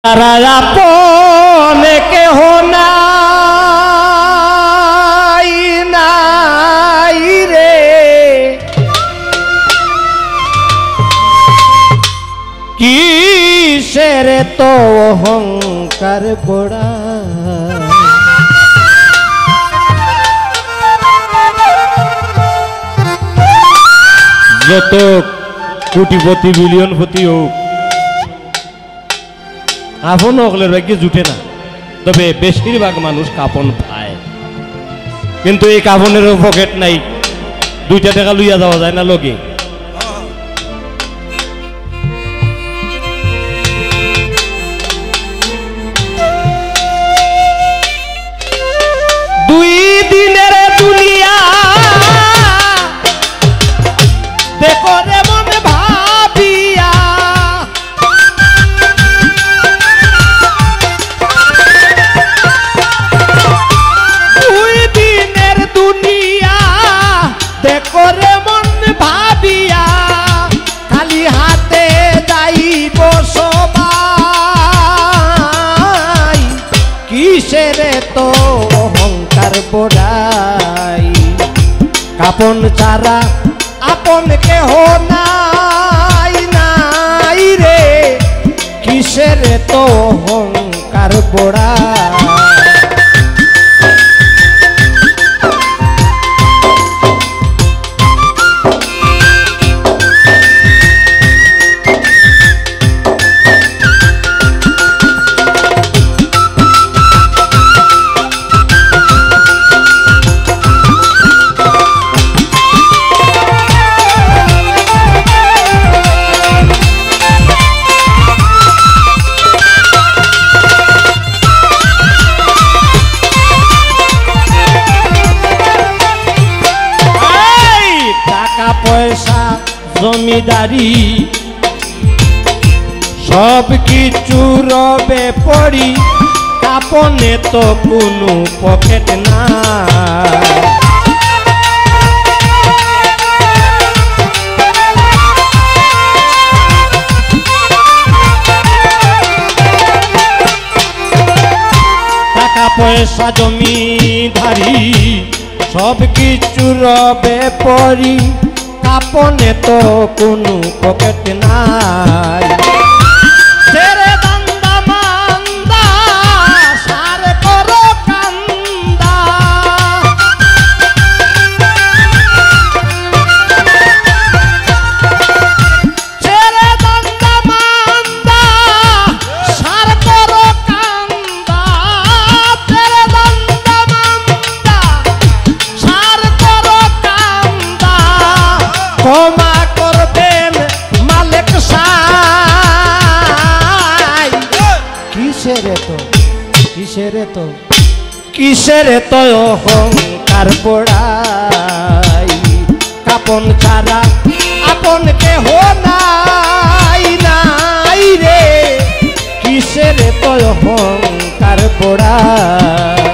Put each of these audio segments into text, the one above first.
আপন কেহ নাই নাই রে, কিসের তো অহংকার গোড়া। যত কোটিপতি বিলিয়নপতি হোক, আপন হকলের ভাগ্যে জুটে না। তবে বেশিরভাগ মানুষ কাপন পায়, কিন্তু এই কাপনেরও পকেট নাই, 2টা টাকা লইয়া যাওয়া যায় না লগে। দুই দিনের দুনিয়া দেখো রে মন ভাবিয়া, দুই দিনের দুনিয়া দেখো রে মন ভাবিয়া, খালি হাতে যাইব সবাই, কিসের তো অহংকার বড়াই। কাপন ছাড়া আপন কেহ নাই নাই রে, কিসের তো অহংকার বড়াই। পয়সা জমিদারি সব কিছু রবে পড়ি, কাপনে তো কোনো পকেট না। টাকা পয়সা জমিদারি সব কিছু রবে পড়ি, কাপনে তো কোনো পকেট নাই। ছেড়ে দান্দা মান্দা সার করো কান্দা, ছেড়ে দান্দা মান্দা সার করো কান্দা, ছেড়ে দান্দা মান্দা সার করো কান্দা, ক্ষমা করবেন মালিক সাই। কিসের তো কিসের তো অহংকার বড়াই। কাপন ছাড়া আপন কেহ নাই নাই রে, কিসের তো অহংকার বড়াই।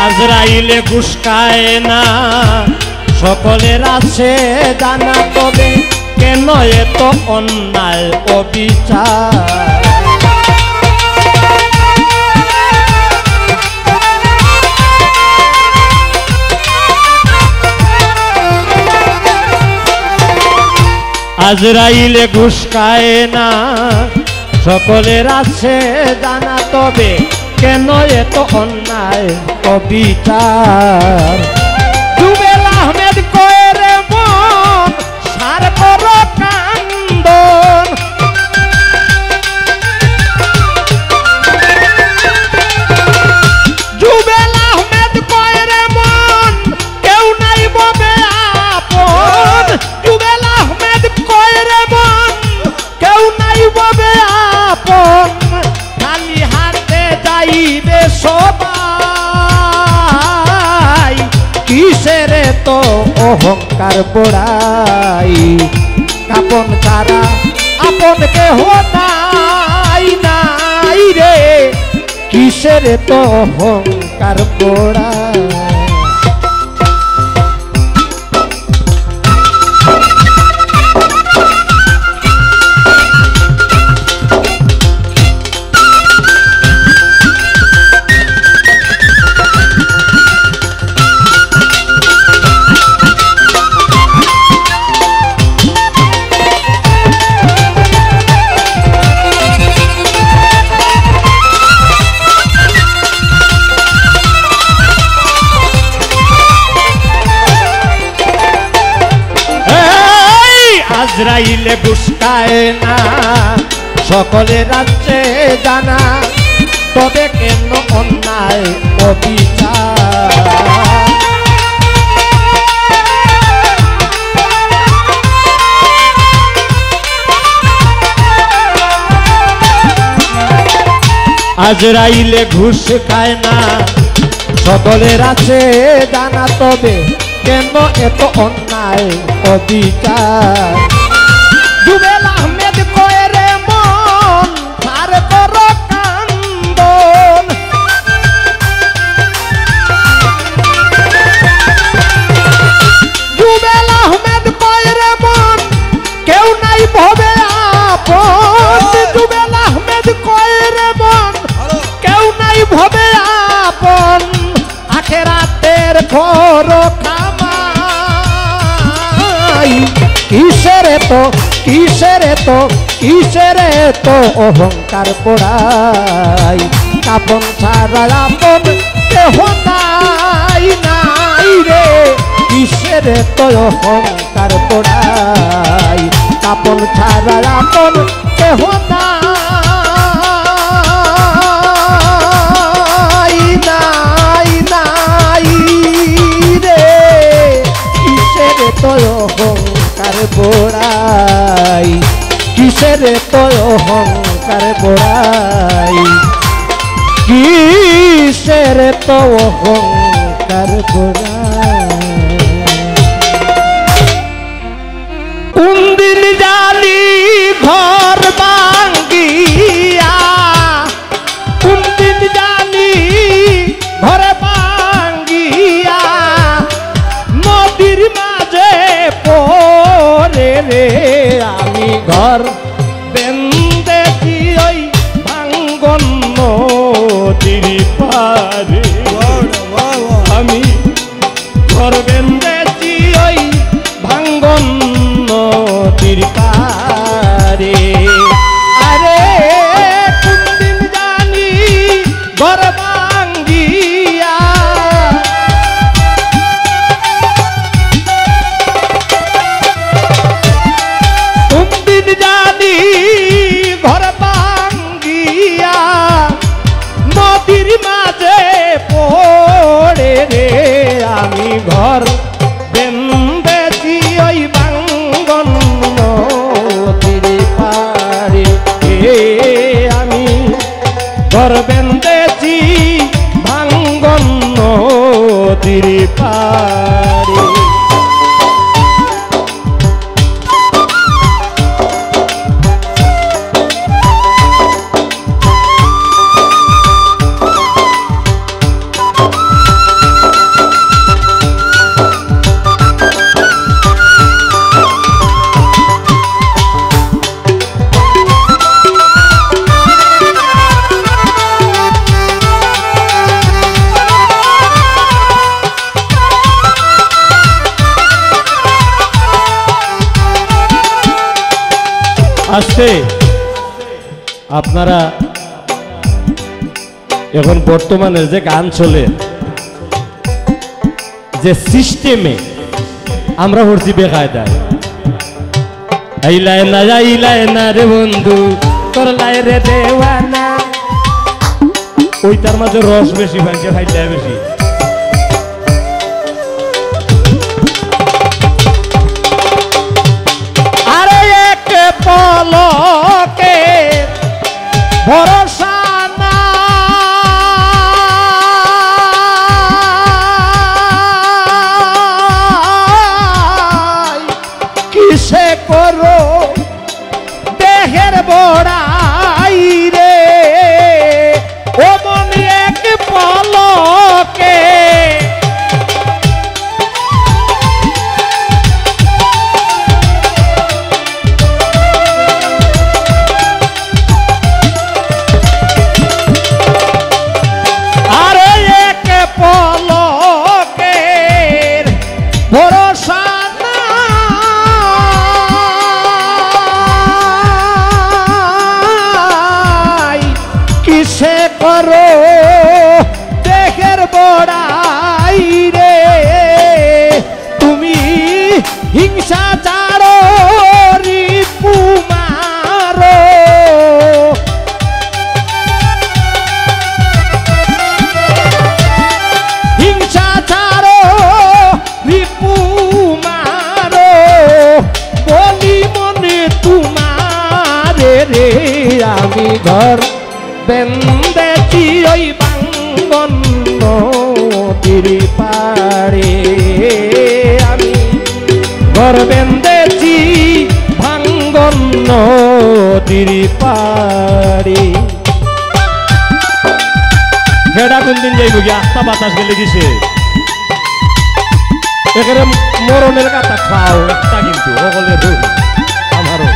আজরাইলে ঘুষ খায় না, সকলের আছে জানা, তবে কেন এত অন্যায় অবিচার। আজরাইলে ঘুষ খায় না, সকলের আছে জানা, তবে কেন এত অন্যায় অবিচার। জুবেল আহমেদ কয়ে রে মন সার করো কান্দন, জুবেল আহমেদ কয়ে রে মন কেউ নাই ববে আপন, জুবেল আহমেদ কয়ে রে মন কেউ নাই ববে আপন। অহংকার পোড়াই কাপন ছাড়া আপন কেহ নাই নাই রে কিসের তো অহংকার পোড়াই আজরাইলে গুস্কায় না সকলে রাজ্যে জানা তবে কেন অন্যায় অবিচার আজরাইলে ঘুষ খায় না সকলের আছে জানা তবে কেন এত অন্যায় অবিচার জুবেল আহমেদ কয়ে রে মন তার বড় কান্দন জুবেল আহমেদ কয়ে রে মন কেউ নাই ভবে আপন জুবেল আহমেদ কয়ে রে মন কেউ নাই ভবে আপন আখেরাতের ঘর কিসের তো অহংকার পোড়াই কাপন ছাড়া আপন কেহ নাই নাই রে কিসের তো অহংকার পোড়াই কাপন ছাড়া আপন কেহ নাই নাই নাই রে কিসের তো অহংকার পোড়াই কিসের তো অহংকার পোড়াই কিসের তো অহংকার পোড়াই কোন দিন জানি ঘর ভাঙ্গিয়া কোন দিন জানি ঘর ভাঙ্গিয়া নদীর মাঝে পড়ে রে আমি ঘর বেঁধেছি ওই ভাঙ্গন নদীর পারে আমি ঘর বেঁধেছি ওই ভাঙ্গন নদীর পারে আরে কোন দিন জানি ঘর ভাঙ্গিয়া জানি ঘর ভাঙ্গিয়া নদীর মাঝে পড়ে রে আমি ঘর বেঁধেছি ওই ভাঙ্গন নদীর পারে আমি ঘর বেঁধেছি ভাঙ্গন নদীর পারে আজকে আপনারা এখন বর্তমানে যে গান চলে যে সিস্টেমে আমরা হচ্ছি বেকায়দায় আইলায় না রে বন্ধু তোর লাই রে দেওয়ানা ওইটার মাঝে রস বেশি ভাঙছে খাইতে বেশি আরে এক পলকে ভরসা করো দেহের বড়াই রে তুমি হিংসা চারো রিপু মারো হিংসা চারো রিপু মারো বলি মনে তোমারে রে আমি ঘর বেন্দেছি ওই বাঙ্গন নদীর পাড়ে আমি ঘর বেন্দেছি ভাঙ্গন নদীর পাড়ে হেডা কোন দিন যাইব কি আস্তা বাতাস গেলে দিছে এখানে মরণের কাটা খাও একটা কিন্তু সকলে ধর আমারও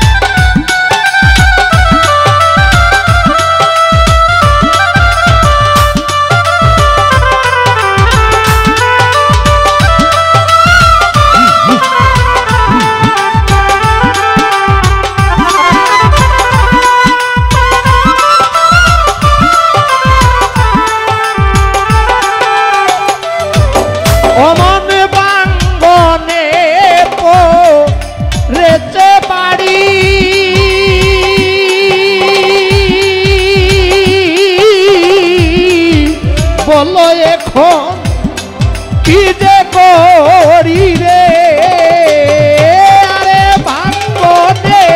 বলো এখন কি যে করি রে আরে ভাঙ্গনে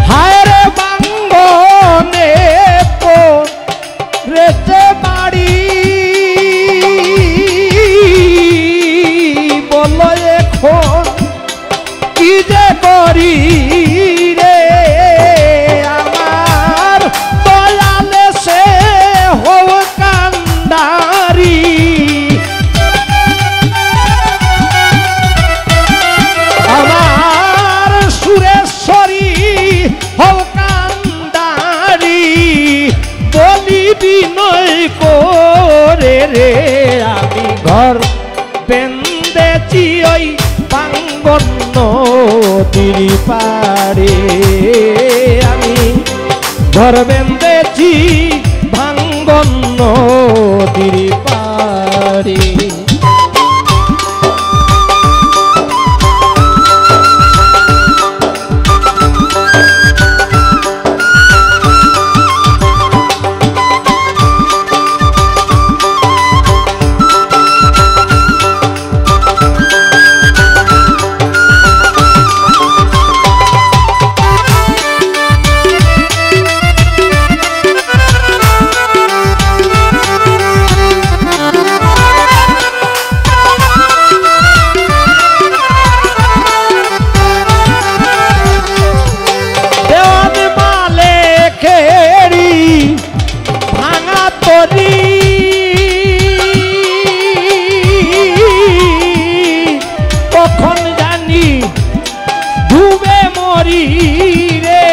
হায় রে ভাঙ্গনে রেচে বাড়ি বলো এখন কি যে করি রে আমার দয়ালে সে হও কান্ডারি আমার সুরেশ্বরী হও কান্ডারি বলি বিনয় করে রে আমি ঘর বেন্দেছি ওই বাঙ্গন নদীর পাড়ে আমি ঘর বেন্দেছি ভাঙ্গন নদীর পাড়ে কখন জানি ডুবে মরি রে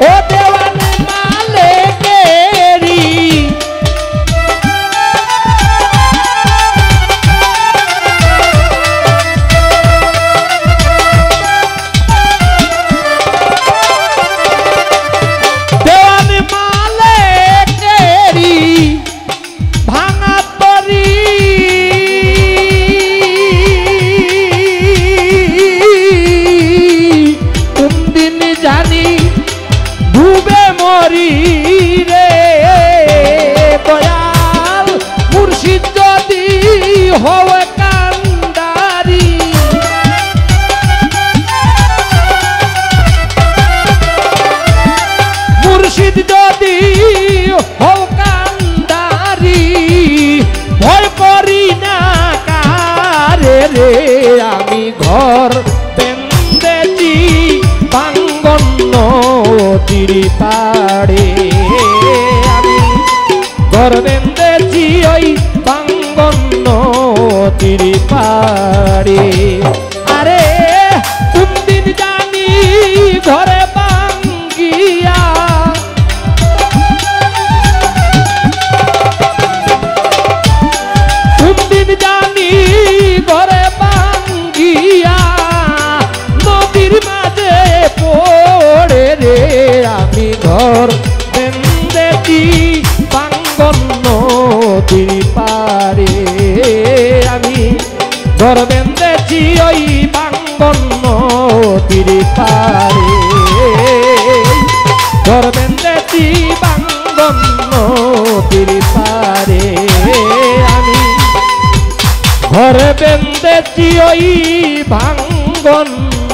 ও দেওয়ান মালেকেরি দেওয়ান মালেকেরি ভাঙা তরি কোনদিন জানি ডুবে মরি রে দয়াল মুর্শিদ যদি হও কান্ডারি মুর্শিদ যদি হও কান্ডারি ভয় করি না কারে রে আমি ঘর বেন্দেছি ভাঙ্গন নদীর পাড়ে আমি ঘর বেন্দেছি ওই ভাঙ্গন নদীর পাড়ে আরে কোনদিন জানি ঘরে ভাঙ্গিয়া নদীর পারে আমি ঘর বেঁধেছি ওই বাঙ্গন নদীর পারে ঘর বেঁধেছি বাঙ্গন নদীর পারে আমি ঘর বেঁধেছি ওই ভাঙ্গন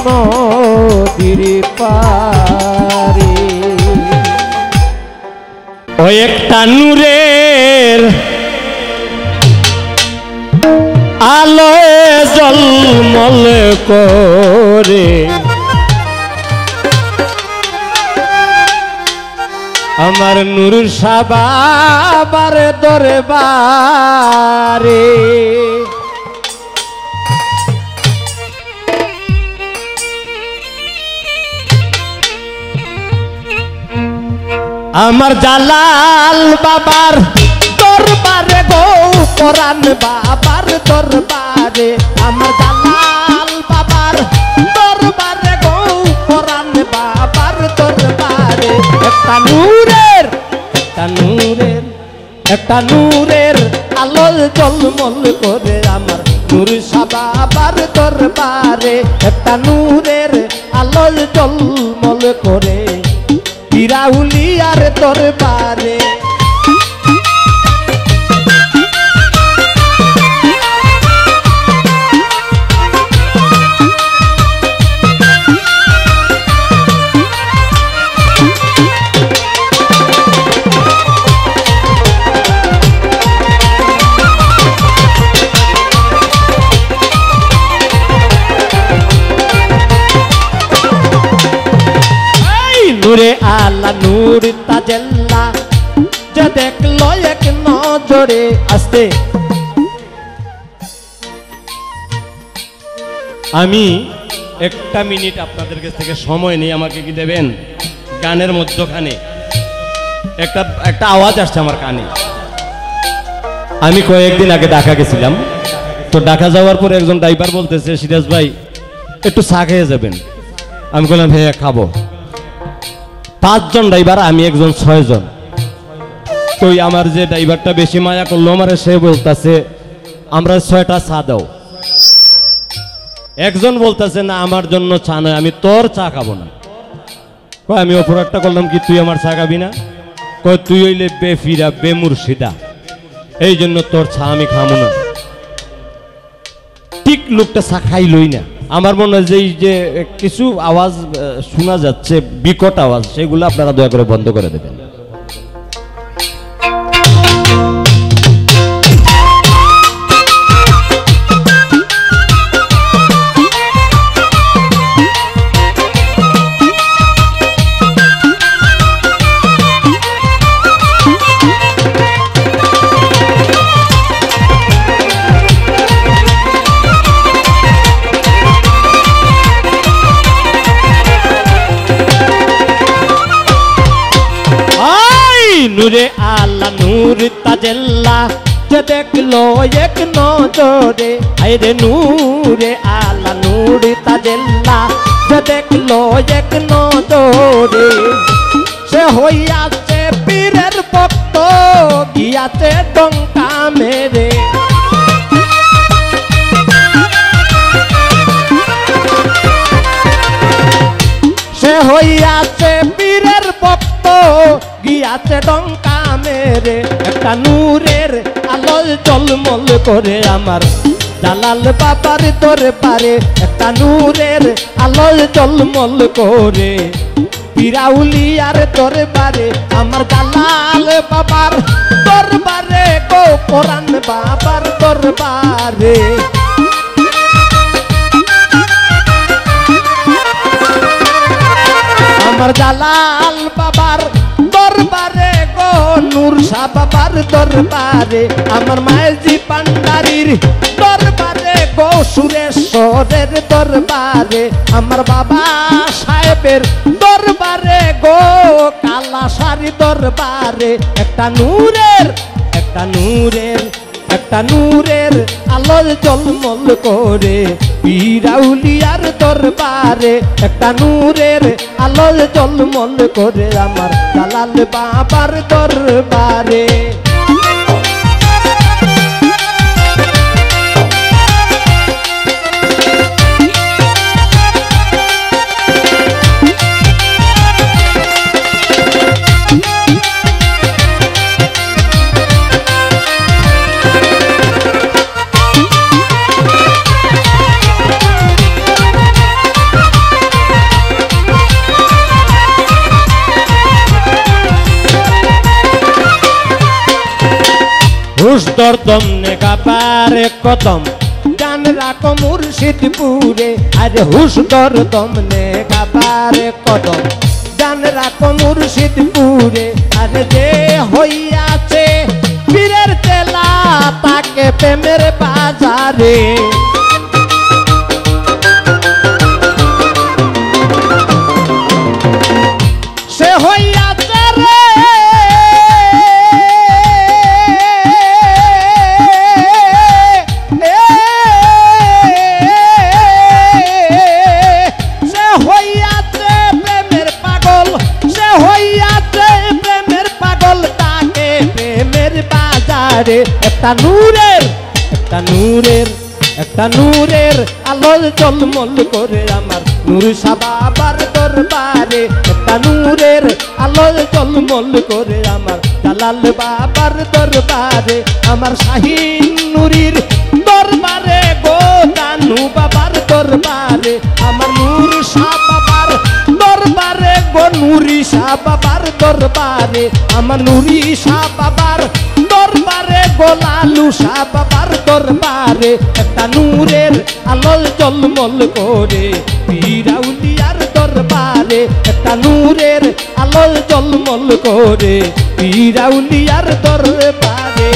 নদীর পারে ও একটা নূরের আলোয় জলমল করে আমার নূর সাবাবার দরবারে আমার জালাল বাবার দরবারে গো পরাণ বাবার দরবারে আমার জালাল বাবার দরবারে গো পরাণ বাবার দরবারে একটা নূরের আলোল জলমল করে আমার নূর সাবাবার দরবারে একটা নূরের আলোল জলমল করে পিরাউলিয়ার দরবারে নূরে আলা নূর তাজেল্লা যে দেখলো এক নজরে আসতে আমি একটা মিনিট আপনাদের কাছ থেকে সময় নেই আমাকে কি দেবেন গানের মধ্যখানে একটা আওয়াজ আসছে আমার কানে আমি কয়েকদিন আগে ঢাকা গেছিলাম তো ঢাকা যাওয়ার পরে একজন ড্রাইভার বলতেছে সিরাজ ভাই একটু চা খেয়ে যাবেন আমি বললাম হ্যাঁ খাবো 5 জন ড্রাইভার আমি একজন 6 জন তো আমার যে ড্রাইভারটা বেশি মায়া করলো আমার সে বলতেছে আমরা 6টা চা দাও একজন বলতেছে না আমার জন্য চা নয় আমি তোর চা খাবো না আমি অপরাধটা করলাম কি তুই আমার চা খাবি না কয় তুই হইলে বেফিরা বেমুর্শিদা এই জন্য তোর চা আমি খাবো না ঠিক লোকটা চা খাইলই না আমার মনে হয় যে কিছু আওয়াজ শোনা যাচ্ছে বিকট আওয়াজ সেগুলো আপনারা দয়া করে বন্ধ করে দেবেন নূরে আলা নূর তাজেল্লা যে দেখলো এক নজরে আরে নূরে আলা নূর তাজেল্লা যে দেখলো এক নজরে সে হইয়াছে পীরের ভক্ত গিয়াছে ডঙ্কা মেরে সে হইয়াছে পীরের ভক্ত গিয়াছে ডঙ্কা মেরে একটা নূরের আলোল জলমল করে আমার জালাল বাবার দরবারে একটা নূরের আলোল জলমল করে পিরাউলিয়ার দরবারে আমার জালাল বাবার দরবারে গো পরাণ বাবার দরবারে আমার জালাল বাবার দরবারে গো নূর শাহ বাবার দরবারে আমার মাইজি পান্ডারির দরবারে গো সুরেশ্বরের দরবারে আমার বাবা সাহেবের দরবারে গো কালাসারি দরবারে একটা নূরের আলোর জলমল করে পিরাউলিয়ার দরবারে একটা নূরের আলোর জলমল করে আমার জালাল বাবার দরবারে হুশ দরদম নেগাবারে কদম গান রাখো মুর্শিদপুরে আরে হুশ দরদম নেগাবারে কদম গান রাখো মুর্শিদপুরে আরে যে হইয়াছে পীরের তেলা তাকে প্রেমের বাজারে সে হইয়াছে রে সে হইয়াছে প্রেমের পাগল সে হইয়াছে প্রেমের পাগল তাকে প্রেমের বাজারে একটা নূরের আলো ঝলমল করে আমার নূর সাবাবার দরবারে একটা নূরের আলো ঝলমল করে আমার জালাল বাবার দরবারে আমার শাহিন নুরির দরবারে গো জানু বাবার দরবারে আমার নূর শাহ বাবার দরবারে গো নুরি শাহ বাবার দরবারে আমার নুরি শাহ বাবার দরবারে গোলালু শাহ বাবার দরবারে একটা নূরের আলো ঝলমল করে পীর আউলিয়ার দরবারে একটা নূরের আলো ঝলমল করে পীর আউলিয়ার দরবারে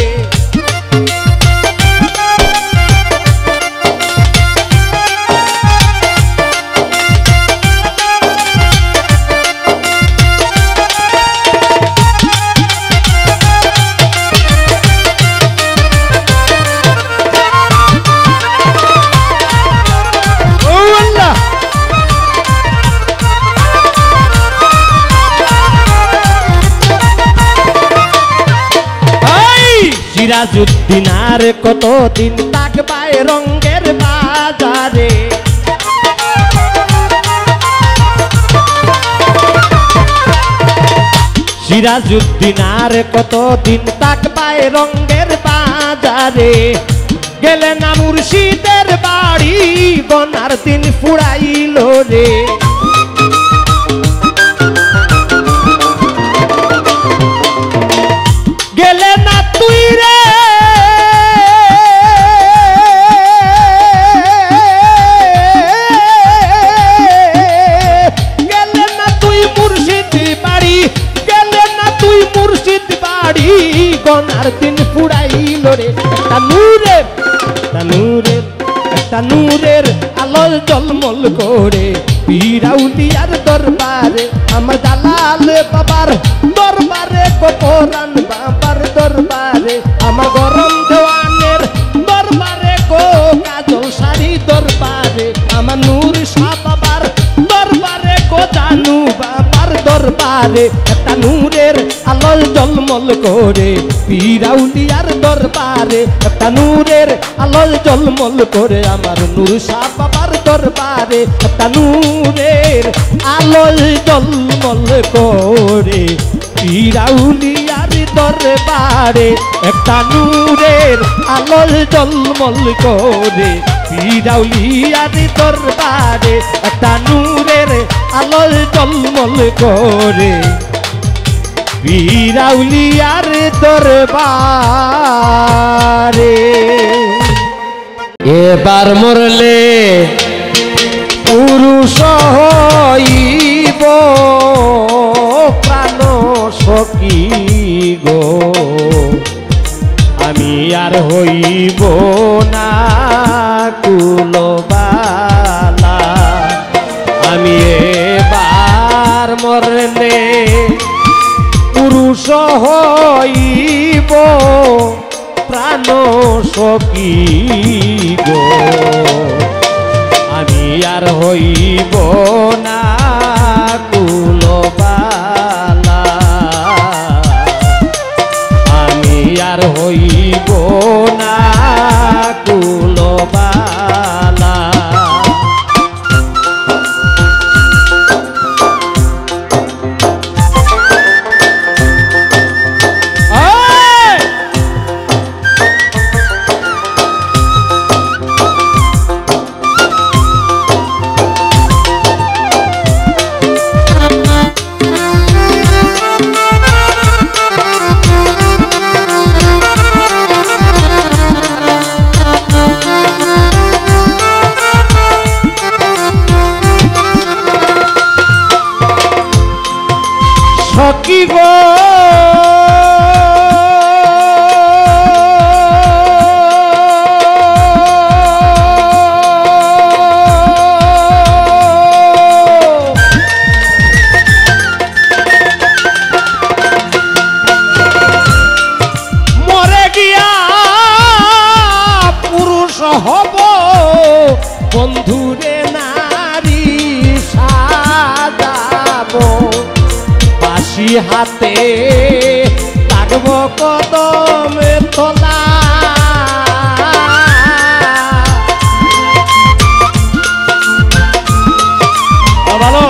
সিরাজউদ্দিন আর কতদিন থাকবাই রঙ্গের বাজারে সিরাজউদ্দিন আর কতদিন থাকবাই রঙ্গের বাজারে গেলে না মুর্শিদের বাড়ি বনার দিন ফুরাইল রে গেলে না তুই রে গেলে না তুই মুর্শিদ বাড়ি গেলে না তুই মুর্শিদ বাড়ি গনার দিন ফুরাইল রে একটা নূরের আলো ঝলমল করে পীর আউলিয়ার দরবারে আমার জালাল বাবার দরবারে কোরআন বাবার দরবারে আমার গরম দেওয়ানের দরবারে গো কাজল শাড়ি দরবারে আমার নূর শাহ বাবার দরবারে গো জানু বাবার দরবারে একটা নূরের আলো ঝলমল করে পীর আউলিয়ার দরবারে একটা নূরের আলো ঝলমল করে আমার নূর শাহ বাবার দরবারে একটা নূরের আলো ঝলমল করে পীর আউলিয়ার দরবারে একটা নূরের আলো ঝলমল করে পীর আউলিয়ার দরবারে একটা নূরের আলো ঝলমল করে পীর আউলিয়ার দরবারে এবার মরলে পুরুষ হইব প্রাণ সখী গো আমি আর হইব না কুলবালা আমি এবার মরলে পুরুষ হইব প্রাণ সখী গো আমি আর হইব না কুলবালা আমি আর হইব না কুলবালা হব বন্ধুরে নারী সাজাবো বাঁশি হাতে থাকবো কদমে তোলা ভালো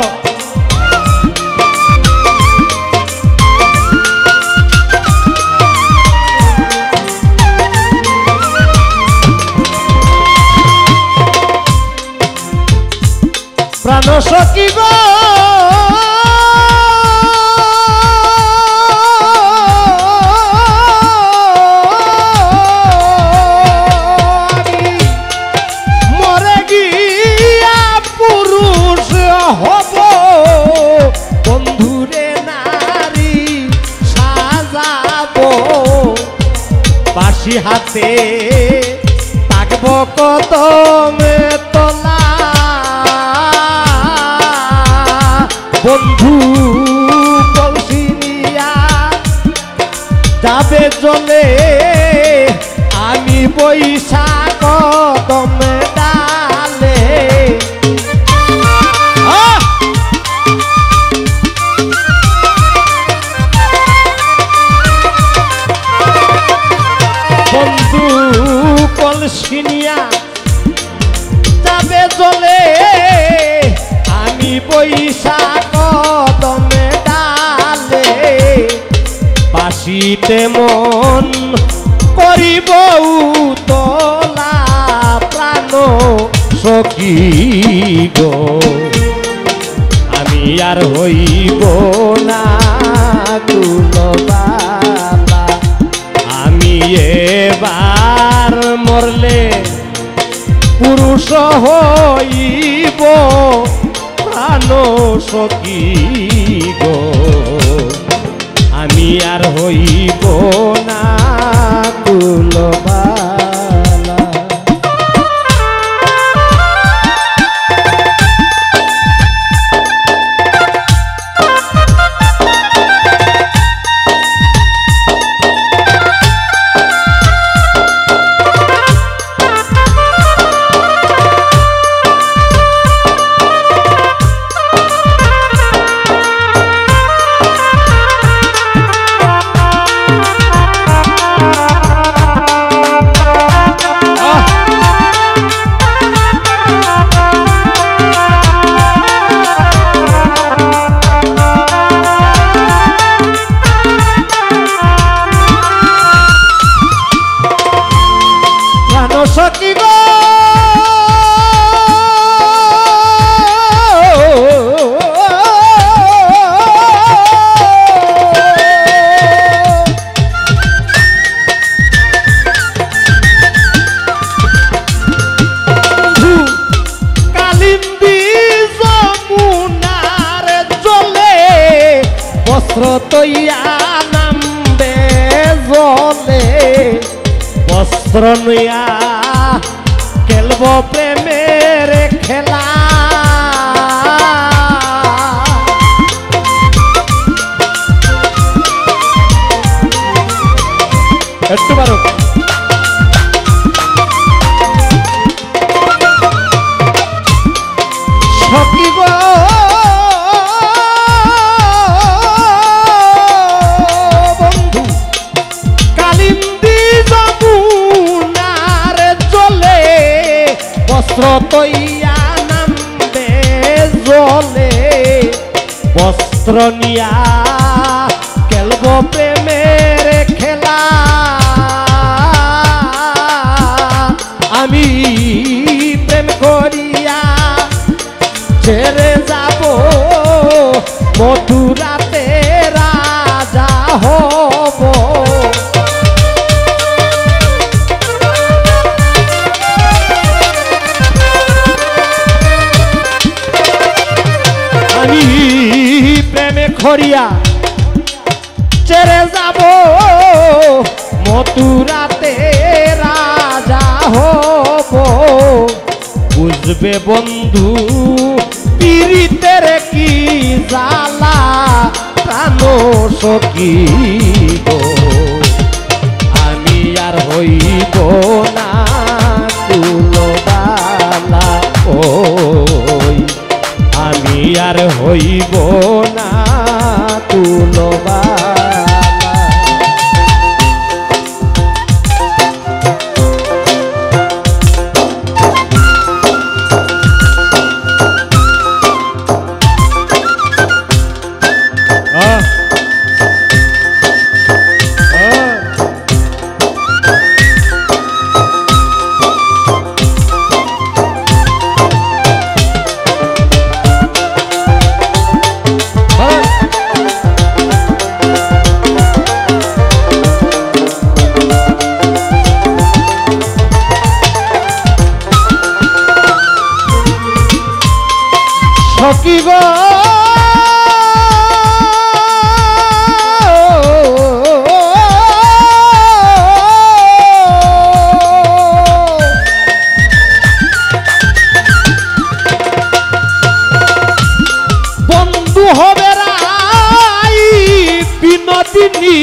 প্রাণ সখী গো আমি মরে গিয়া পুরুষ হব বন্ধুরে নারী সাজাবো বাঁশি হাতে থাকবো কদমে তোলা বন্ধু কলসি নিয়া যাবে চলে আমি বৈশা কদমে ডালে বন্ধু কলসি নিয়া যাবে চলে আমি বৈশা কদমে ডালে বাঁশিতে মন করিব তোলা প্রাণ সখী গো আমি আর হইব না কুলবালা আমি এবার মরলে পুরুষ হইব প্রাণ সখী গো আমি আর হইব না কুলবালা সখী গো কালিন্দী যমুনার জলে বস্ত্র তৈয়া নামবে জলে বস্ত্র নইয়া খেলব প্রেমের খেলা একটু পারো সখী গো বন্ধু কালিন্দী যমুনার জলে বস্ত্র তৈয়া নামবে জলে বস্ত্র নিয়া খেলব প্রেমের খেলা আমি প্রেম করিয়া ছেড়ে যাব মথুরাতে রাজা হব আমি প্রেমে খরিয়া ছেড়ে যাব মথুরাতে রাজা হব বুঝবে বন্ধু পীড়িতের কি জ্বালা প্রাণ সখী গো আমি আর হইব না হইব না কুলবালা। সখী গো বন্ধু হবে রাই বিনোদিনী,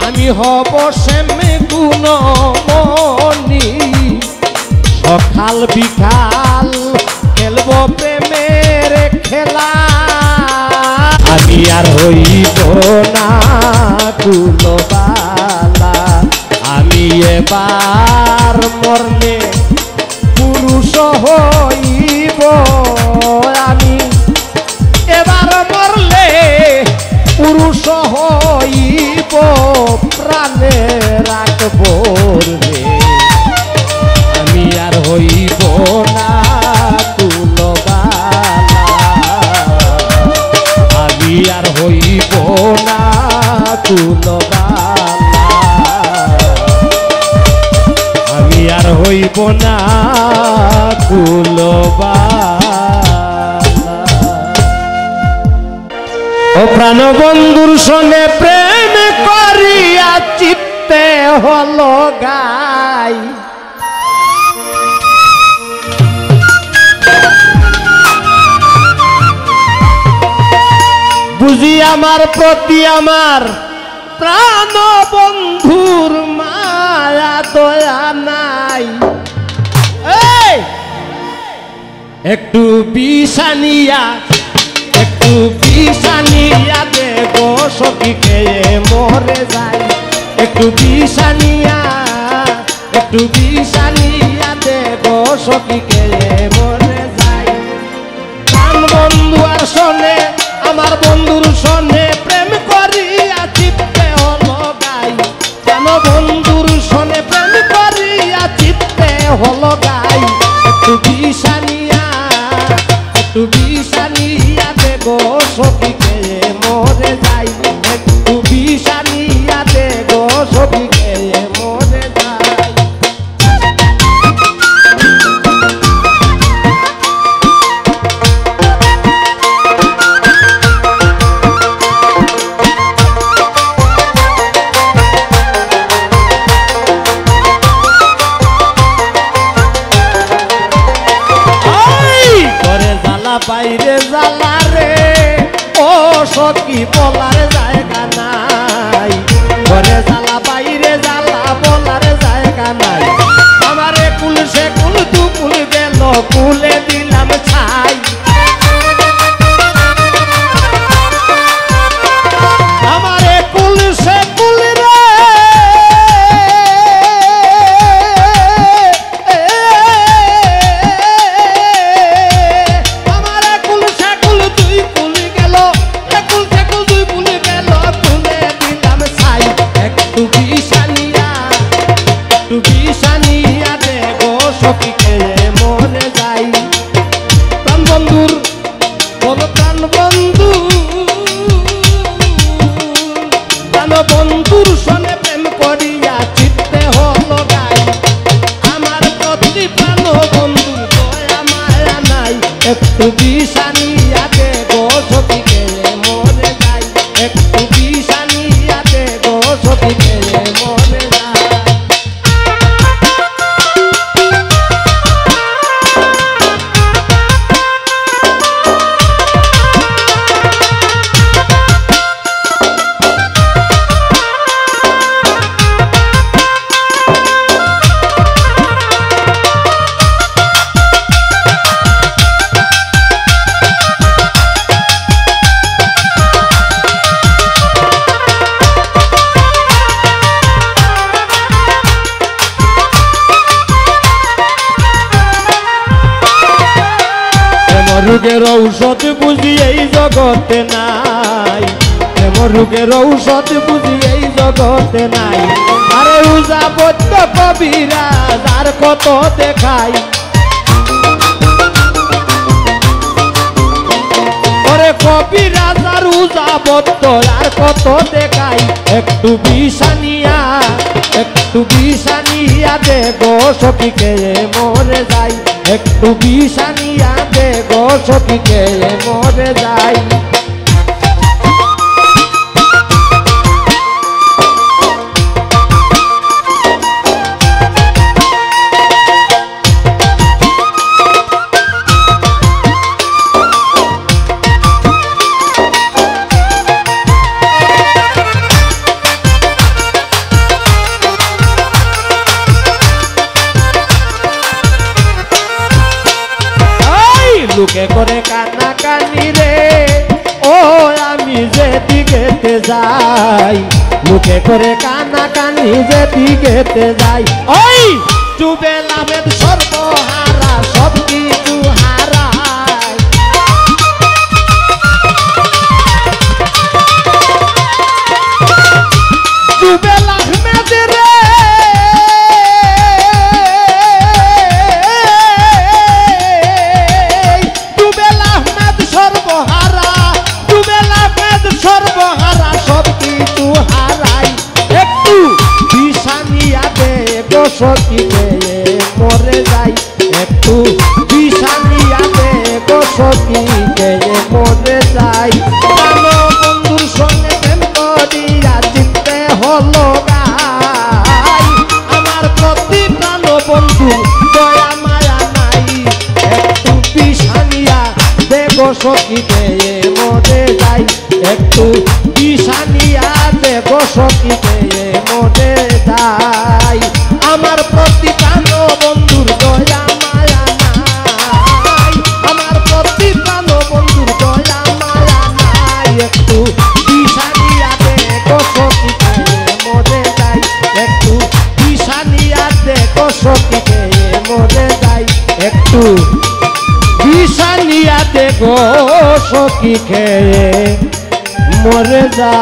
আমি হব শ্যামে গুণমণি। সকাল বিকাল খেলব প্রেমের খেলা, আমি আর হইব না কুলবালা। আমি এবার মরলে পুরুষ হইব, আমি এবার মরলে পুরুষ হইব, প্রাণে রাখব রে। আমি আর হইব না কুলবালা, আমি আর হইব না কুলবালা, আমি আর হইব না কুলবালা। ও প্রাণ বন্ধুর সঙ্গে প্রেম করিয়া চিত্তে হলো গাই, বুঝি আমার প্রতি আমার প্রাণ বন্ধুর মায়া দয়া নাই। এই একটু বিষানিয়া, একটু বিষানিয়া দে গো সখী খেয়ে মরে যাই। একটু বিষানিয়া, একটু বিষানিয়া দে গো সখী খেয়ে মরে যাই। প্রাণ বন্ধু আর শোনে আমার বন্ধুর সনে প্রেম করিয়া চিত্তে হলো গাই। কেন বন্ধুর সনে প্রেম করিয়া চিত্তে হলো গাই। একটু বিষানিয়া, একটু বিষানিয়া দেগো সখী খেয়ে মরে যাই। একটু বিষানিয়া দেগো সখী খেয়ে মরে যাই। বাইরে জ্বালা রে ও সখী বলার জায়গা নাই। ঘরে জ্বালা বাইরে জ্বালা বলার জায়গা নাই। আমারে কুল সে কুল তু কুল গেল কুলে দিলাম ছাই। আমারে কুল সে কুল রে সখী খেয়ে মরে যাই। প্রাণ বন্ধুর বলো প্রাণ বন্ধু, প্রাণ বন্ধুর সনে প্রেম করিয়া চিত্তে হলো গাই। আমার প্রতি প্রাণ বন্ধুর দয়া মায়া নাই। একটু বিষানিয়া দে গো সখী খেয়ে মরে যাই। একটু বিষানিয়া দে গো সখী খেয়ে মরে যাই। রোগের ঔষধ বুঝি এই জগতে নাই, এমন রোগের ঔষধ বুঝি এই জগতে নাই। আরে উজা বৈদ্য কবিরাজ আর কত দেখাই, ওরে কবিরাজ আর উজা বৈদ্য আর কত দেখাই। একটু বিষানিয়া, একটু বিষানিয়া দে গো সখীকে মরে যাই, একটু বিষানিয়া দে গো সখীকে মরে যাই। লোকে করে কান্না কানি রে, ও আমি যে দিকেতে যাই, লোকে করে কান্না কানি যে দিকেতে যাই। ওই জুবেল আহমেদ সর্বহারা সব কিছু হারায়, জুবেল আহমেদ রে সর্বহারা সব কিছু হারাই। একটু বিষানিয়া দে গো সখীকে মরে যাই, একটু বিষানিয়া দে গো সখীকে মরে যাই। প্রাণ বন্ধুর সঙ্গে প্রেম করিয়া চিনতে হলো গাই, আমার প্রতি প্রাণ বন্ধু দয়া মায়া নাই। একটু বিষানিয়া দে গো সখীকে মরে যাই, একটু বিষানিয়া দে গো সখীকে মরে যাই। আমার প্রতি প্রাণ বন্ধুর দয়া মায়া নাই, আমার প্রতি প্রাণ বন্ধুর দয়া মায়া নাই। একটু বিষানিয়া দে গো সখীকে মরে যাই, একটু বিষানিয়া দে গো সখীকে মরে যাই, একটু বিষানিয়া দে গো সখীকে মরে যা।